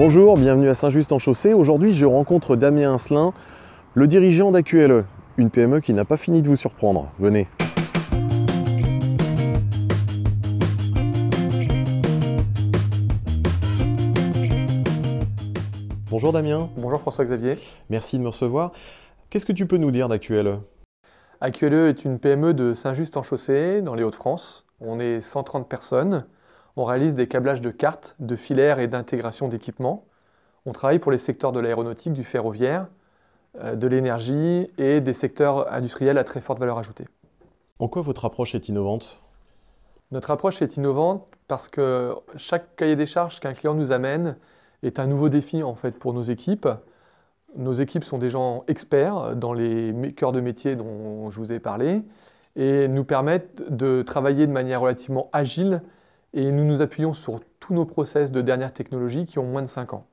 Bonjour, bienvenue à Saint-Just-en-Chaussée. Aujourd'hui, je rencontre Damien Asselin, le dirigeant d'AQLE, une PME qui n'a pas fini de vous surprendre. Venez. Bonjour Damien. Bonjour François-Xavier. Merci de me recevoir. Qu'est-ce que tu peux nous dire d'AQLE? AQLE est une PME de Saint-Just-en-Chaussée, dans les Hauts-de-France. On est 130 personnes. On réalise des câblages de cartes, de filaires et d'intégration d'équipements. On travaille pour les secteurs de l'aéronautique, du ferroviaire, de l'énergie et des secteurs industriels à très forte valeur ajoutée. En quoi votre approche est innovante? Notre approche est innovante parce que chaque cahier des charges qu'un client nous amène est un nouveau défi en fait, pour nos équipes. Nos équipes sont des gens experts dans les cœurs de métier dont je vous ai parlé et nous permettent de travailler de manière relativement agile et nous nous appuyons sur tous nos process de dernière technologie qui ont moins de 5 ans.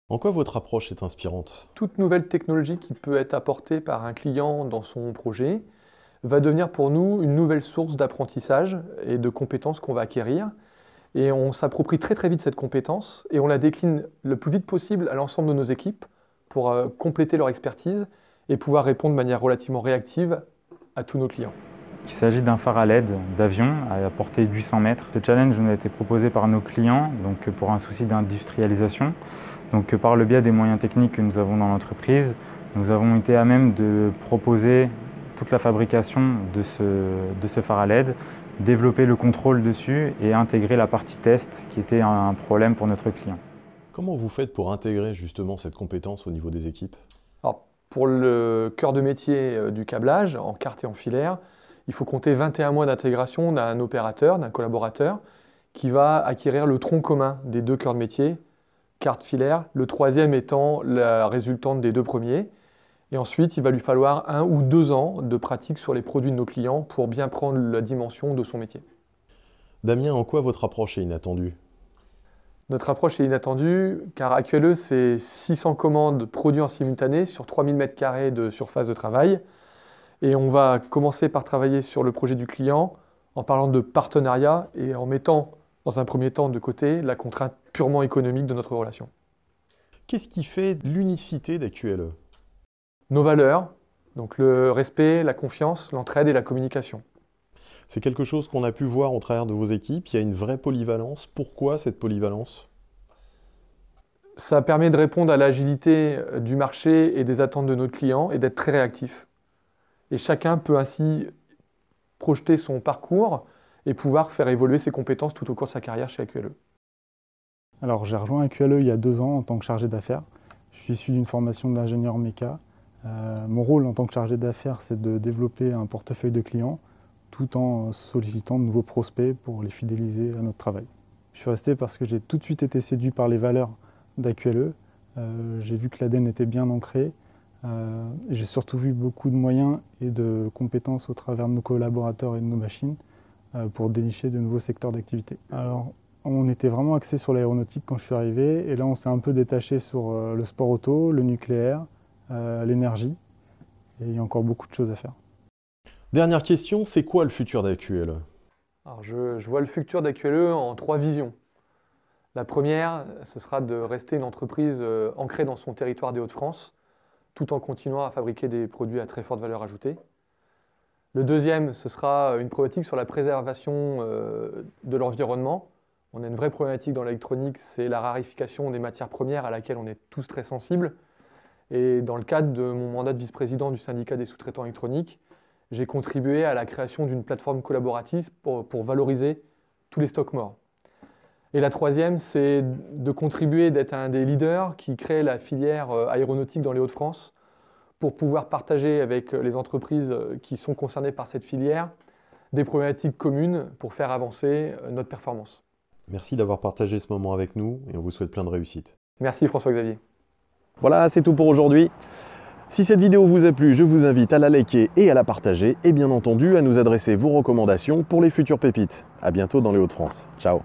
En quoi votre approche est inspirante? Toute nouvelle technologie qui peut être apportée par un client dans son projet va devenir pour nous une nouvelle source d'apprentissage et de compétences qu'on va acquérir. Et on s'approprie très très vite cette compétence et on la décline le plus vite possible à l'ensemble de nos équipes pour compléter leur expertise et pouvoir répondre de manière relativement réactive à tous nos clients. Il s'agit d'un phare à LED d'avion à portée de 800 mètres. Ce challenge nous a été proposé par nos clients donc pour un souci d'industrialisation. Donc par le biais des moyens techniques que nous avons dans l'entreprise, nous avons été à même de proposer toute la fabrication de ce phare à LED, développer le contrôle dessus et intégrer la partie test qui était un problème pour notre client. Comment vous faites pour intégrer justement cette compétence au niveau des équipes? Alors, pour le cœur de métier du câblage, en carte et en filaire, il faut compter 21 mois d'intégration d'un opérateur, d'un collaborateur, qui va acquérir le tronc commun des deux cœurs de métier, carte filaire, le troisième étant la résultante des deux premiers. Et ensuite, il va lui falloir 1 ou 2 ans de pratique sur les produits de nos clients pour bien prendre la dimension de son métier. Damien, en quoi votre approche est inattendue? Notre approche est inattendue car AQLE, c'est 600 commandes produits en simultané sur 3000 m² de surface de travail. Et on va commencer par travailler sur le projet du client en parlant de partenariat et en mettant dans un premier temps de côté la contrainte purement économique de notre relation. Qu'est-ce qui fait l'unicité d'AQLE? Nos valeurs, donc le respect, la confiance, l'entraide et la communication. C'est quelque chose qu'on a pu voir au travers de vos équipes, il y a une vraie polyvalence. Pourquoi cette polyvalence? Ça permet de répondre à l'agilité du marché et des attentes de notre client et d'être très réactif. Et chacun peut ainsi projeter son parcours et pouvoir faire évoluer ses compétences tout au cours de sa carrière chez AQLE. Alors j'ai rejoint AQLE il y a 2 ans en tant que chargé d'affaires. Je suis issu d'une formation d'ingénieur méca. Mon rôle en tant que chargé d'affaires, c'est de développer un portefeuille de clients tout en sollicitant de nouveaux prospects pour les fidéliser à notre travail. Je suis resté parce que j'ai tout de suite été séduit par les valeurs d'AQLE. J'ai vu que l'ADN était bien ancré. J'ai surtout vu beaucoup de moyens et de compétences au travers de nos collaborateurs et de nos machines pour dénicher de nouveaux secteurs d'activité. Alors, on était vraiment axé sur l'aéronautique quand je suis arrivé et là on s'est un peu détaché sur le sport auto, le nucléaire, l'énergie et il y a encore beaucoup de choses à faire. Dernière question, c'est quoi le futur d'AQLE? Alors je vois le futur d'AQLE en 3 visions. La première, ce sera de rester une entreprise ancrée dans son territoire des Hauts-de-France, tout en continuant à fabriquer des produits à très forte valeur ajoutée. Le deuxième, ce sera une problématique sur la préservation de l'environnement. On a une vraie problématique dans l'électronique, c'est la raréfaction des matières premières à laquelle on est tous très sensibles. Et dans le cadre de mon mandat de vice-président du syndicat des sous-traitants électroniques, j'ai contribué à la création d'une plateforme collaborative pour valoriser tous les stocks morts. Et la troisième, c'est de contribuer, d'être un des leaders qui crée la filière aéronautique dans les Hauts-de-France pour pouvoir partager avec les entreprises qui sont concernées par cette filière des problématiques communes pour faire avancer notre performance. Merci d'avoir partagé ce moment avec nous et on vous souhaite plein de réussite. Merci François-Xavier. Voilà, c'est tout pour aujourd'hui. Si cette vidéo vous a plu, je vous invite à la liker et à la partager et bien entendu à nous adresser vos recommandations pour les futures pépites. À bientôt dans les Hauts-de-France. Ciao.